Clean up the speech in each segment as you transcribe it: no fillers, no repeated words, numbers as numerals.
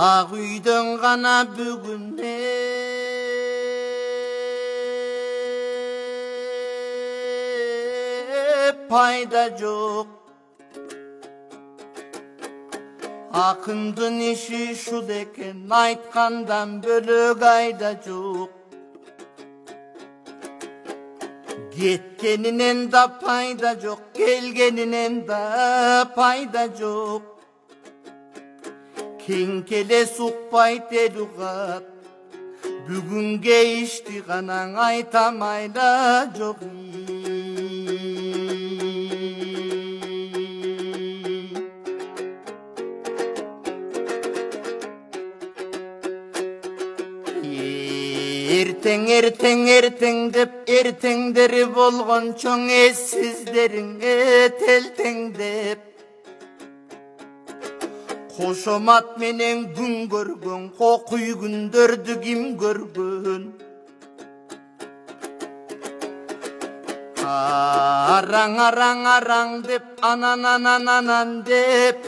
Ақ үйден ғана бүгіне пайда жоқ. Ақындың іші шуд екен, айтқандан бөлек айда жоқ. Кеткенінен да пайда жоқ, келгенінен да пайда жоқ. Кеңкеле суқпайт елуғат, бүгінге ішті ғанаң айтамайда жоқ. Ертең деп ертеңдері болған чоң ессіздеріңе телтеңдеп. Қошомат менен күн көргөн, қоқуй күндөрдү ким көргөн. Араң деп, анан деп,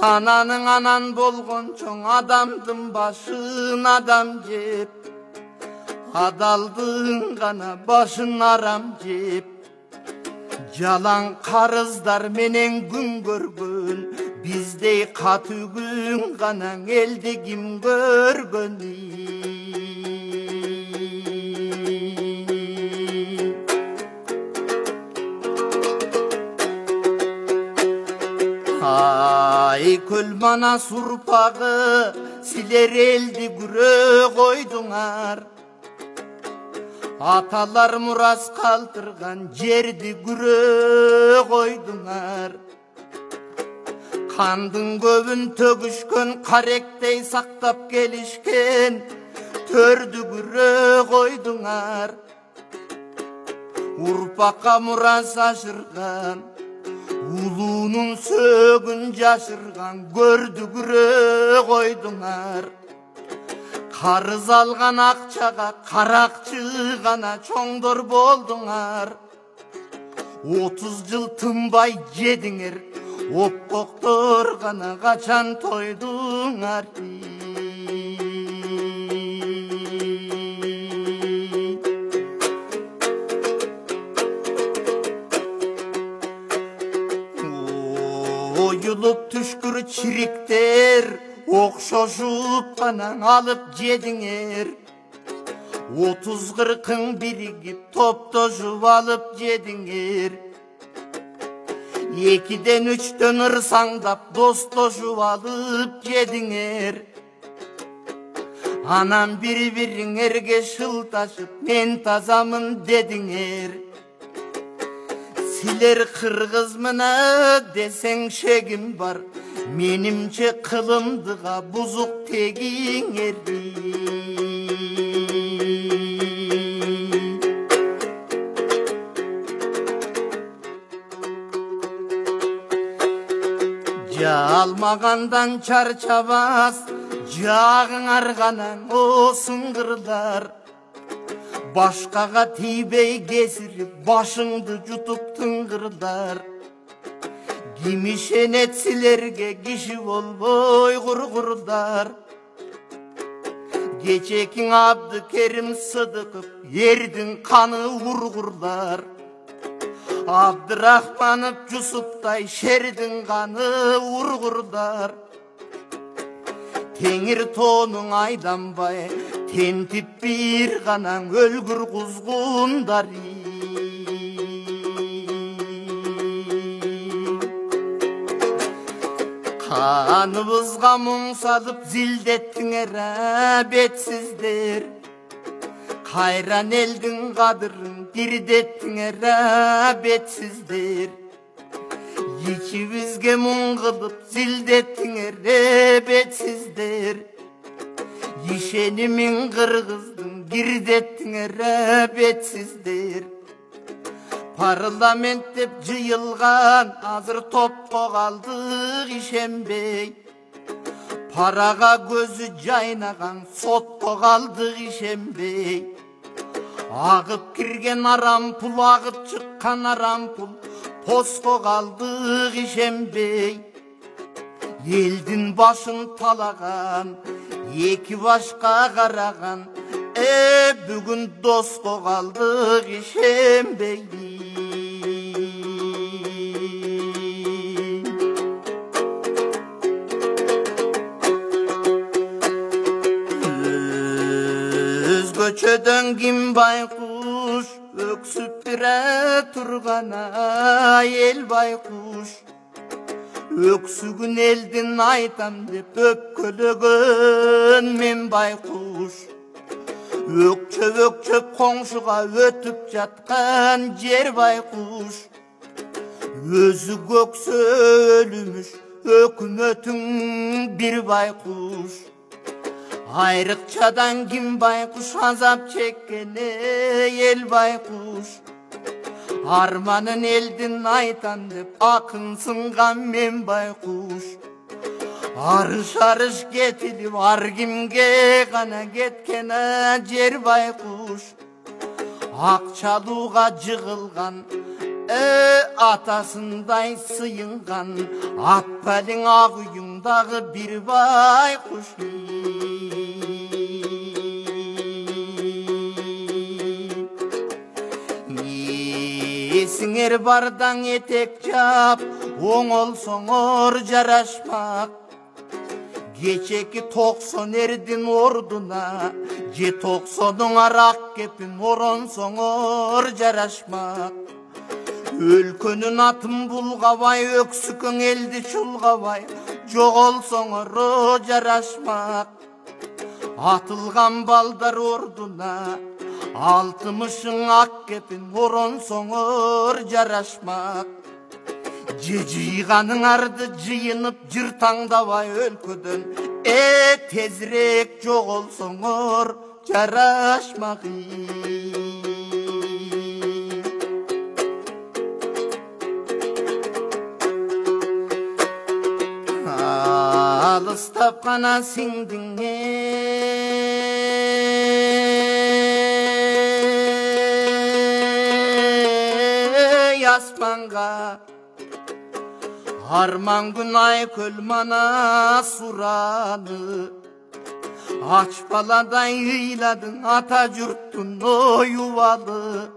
ананың анан болған чоң адамдың башын адам жеп. Адалдың ғана башын арам жеп. Жалаң қарыздар менен күн көргөн, биздей каты күн ғана элди ким көргөн. Ай көл манас урпагы, силер элди күрө койдуңар. Аталар мурас калтырган жерди күрө койдуңар. Кандың көбүн төгүшкөн, каректей сактап келишкен төрдү күрө койдуңар. Урпакка мурас ашырган, улуунун сөөгүн жашырган көрдү күрө койдуңар. Карыз алган акчага каракчы гана чоңдор болдуңар. 30 жыл тынбай жедиңер, оппоктор гана качан тойдуңар. Оюлуп түшкүр чириктер, окшошуп гана алып жедиңер. 30-40 биригип топтошуп алып жедиңер. 2-ден 3-төн ырсаңдап достошуп алып жедиңер. Анан бири-бириңерге шылташып мен тазамын дедиңер. Силер кыргыз мына десең шегим бар, менимче кылымдыга бузук тегиңер. Жалмагандан чарчабас, жагыңар гана осуңгырдар. Башкага тийбей кесирип, башыңды жутуп тыңгырдар. Ким ишенет силерге, киши болбой кургурдар. Кечекиң Абдыкерим Сыдыков, эрдин каны ургурдар. Абдырахманов Жусуптай, шердин каны ургурдар. Теңир тонуң айданбай, тентип бир гана өлгүр кузгундар. Каныбызга муң салып зилдеттиңер бетсиздер. Кайран элдин кадырын бирдеттиңер бетсиздер. Ичибизге муң кылып зилдеттиңер бетсиздер. Ишенимин кыргыздын кирдеттиңер бетсиздер. Парламент деп жыйылган, азыр топко калдык ишенбей. Парага көзү жайнаган, сотко калдык ишенбей. Агып кирген арам пул, агып чыккан арам пул, поско калдык ишенбей. Элдин башын талаган, эки башка караган, бүгүн доско калдык ишенбейли. Көчөдөн ким байкуш, өксүп бире тургана эл байкуш. Өксүгүн элдин айтам деп өпкөлөгөн мен байкуш. Өкчөп коңшуга өтүп жаткан жер байкуш. Өзү көксө өлүмүш, өкмөтүң бир байкуш. Айрыкчадан ким байкуш азап чеккене эл байкуш. Арманын элдин айтам деп акын сынган мен байкуш. Арыш кетилип ар кимге гана кеткен жер байкуш. Акчалууга жыгылган, атасындай сыйынган, атпалың ак үйүңдагы бир байкуш. Сиңер бардаң этек жап, оңолсоңор жарашмак. Кечеки 90 эрдин ордуна, же 90-ың арак кепин оронсоңор жарашмак. Өлкөнүн атын булгабай, өксүкөң элди чулгабай, жоголсоңор жарашмак. Атылган балдар ордуна, 60-ың ак кепин оронсоңор жарашмак. Же жыйганыңарды жыйынып жыр таңдабай өлкөдөн, тезирээк жоголсоңор жарашмак. Алыстап кана сиңдиң аспанга, арман күн ай көл мана сураны. Ач баладай ыйладың ата журттун оюбалы.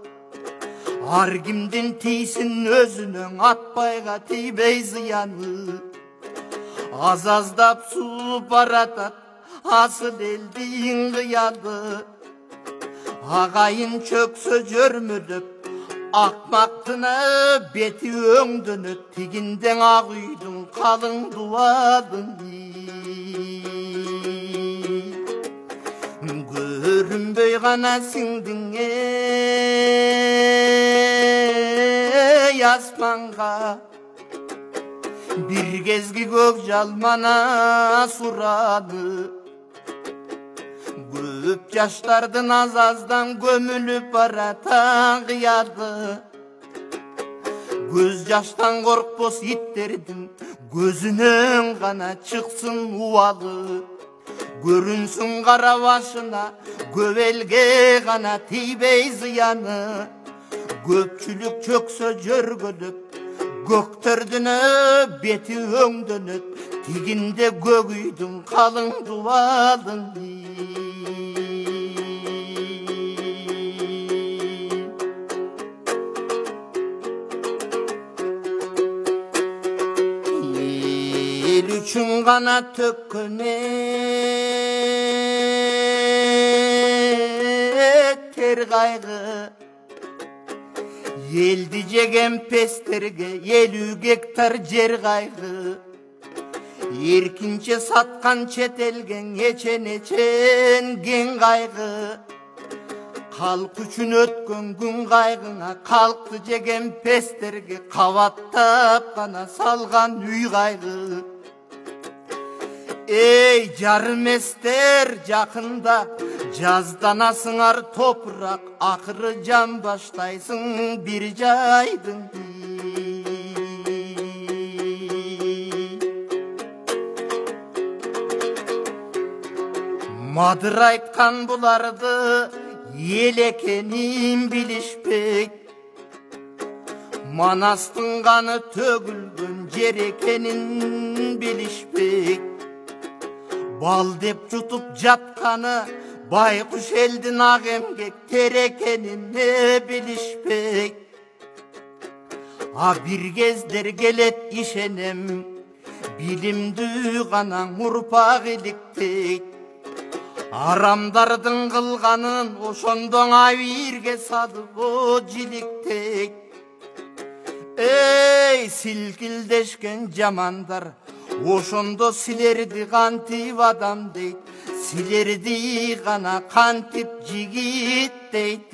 Ар кимдин тийсин өзүнөң, атпайга тийбей зыяны. Аз-аздап суу баратат асыл элдин кыялы. Агайын чөксө жөрмөлөп, акмактына бети өңдөнөт, тигинден ак үйдүн калың дубалын. Көрүнбөй гана сиңдиң аспанга, бир кезги көк жалмана сураны. Көп жаштардын аз-аздан көмүлүп баратан кыялы. Көз жаштан коркпос иттердин көзүнөн гана чыксын убалы. Көрүнсүн кара башына көп элге гана тийбей зыяны. Көпчүлүк чөксө жөргөлөп, көктөрдүнө бети өңдөнөт, тигинде көк үйдүн калың дубалын. Эл үчүн гана төккөн тер кайгы, элди жеген пестерге 50 гектар жер кайгы. Эркинче саткан чет элге эчен кен кайгы. Калк үчүн өткөн күн кайгыңа, калкты жеген пестерге кабаттап гана салган үй кайгы. Эй жарым эстер жакында, жазданасыңар топурак, акыры жан баштайсың бир жайдың. Мадыр айткан буларды ел экенин билишпейт. Манастын каны төгүлгөн жер экенин билишпейт. бал деп жұтып жатқаны байқұш елдің ақ емгек тер екеніне білішпек. Bir кездер келет ишенем, билимдүү гана урпак иликтейт. Арамдардын кылганын ошондон абирге садып жиликтейт. Эй, силкилдешкен жамандар, ошондо силерди кантип адам дейт, силерди гана кантип жигит дейт.